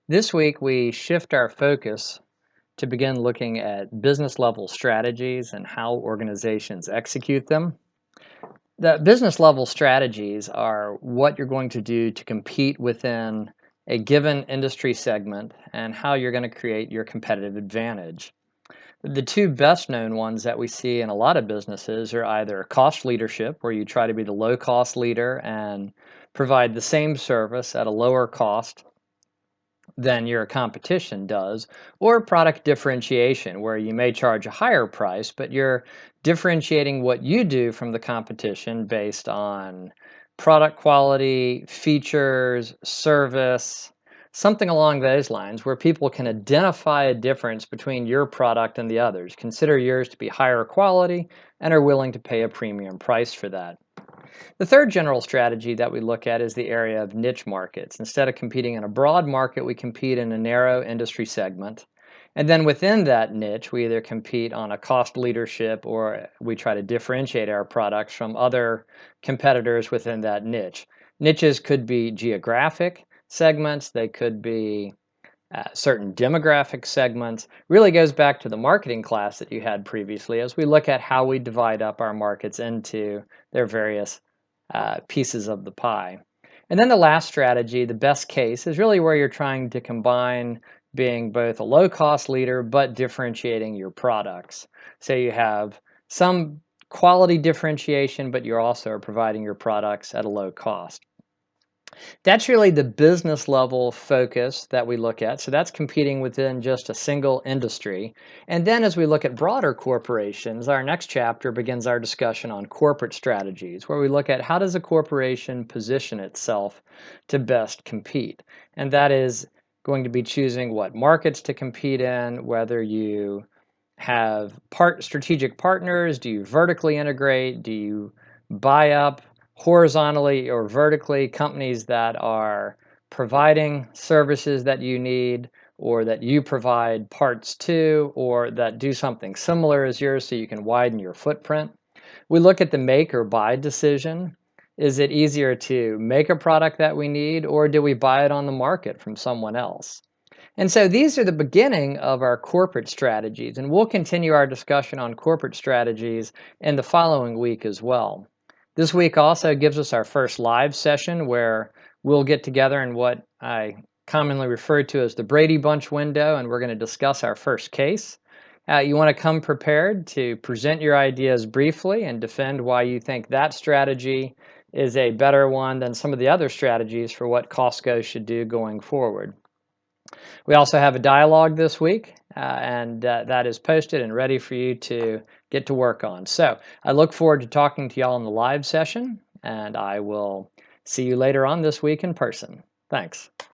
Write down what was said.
This week, we shift our focus to begin looking at business level strategies and how organizations execute them. The business level strategies are what you're going to do to compete within a given industry segment and how you're going to create your competitive advantage. The two best known ones that we see in a lot of businesses are either cost leadership, where you try to be the low cost leader and provide the same service at a lower cost than your competition does, or product differentiation, where you may charge a higher price, but you're differentiating what you do from the competition based on product quality, features, service, something along those lines, where people can identify a difference between your product and the others, consider yours to be higher quality, and are willing to pay a premium price for that. The third general strategy that we look at is the area of niche markets. Instead of competing in a broad market, we compete in a narrow industry segment. And then within that niche, we either compete on a cost leadership or we try to differentiate our products from other competitors within that niche. Niches could be geographic segments, they could be certain demographic segments. Really goes back to the marketing class that you had previously as we look at how we divide up our markets into their various pieces of the pie. And then the last strategy, the best case, is really where you're trying to combine being both a low-cost leader but differentiating your products. So you have some quality differentiation, but you're also providing your products at a low cost. That's really the business level focus that we look at. So that's competing within just a single industry. And then as we look at broader corporations, our next chapter begins our discussion on corporate strategies, where we look at how does a corporation position itself to best compete. And that is going to be choosing what markets to compete in, whether you have strategic partners, do you vertically integrate, do you buy up horizontally or vertically companies that are providing services that you need or that you provide parts to or that do something similar as yours so you can widen your footprint. We look at the make or buy decision. Is it easier to make a product that we need or do we buy it on the market from someone else? And so these are the beginning of our corporate strategies, and we'll continue our discussion on corporate strategies in the following week as well. This week also gives us our first live session where we'll get together in what I commonly refer to as the Brady Bunch window, and we're going to discuss our first case. You want to come prepared to present your ideas briefly and defend why you think that strategy is a better one than some of the other strategies for what Costco should do going forward. We also have a dialogue this week, and that is posted and ready for you to get to work on. So I look forward to talking to y'all in the live session, and I will see you later on this week in person. Thanks.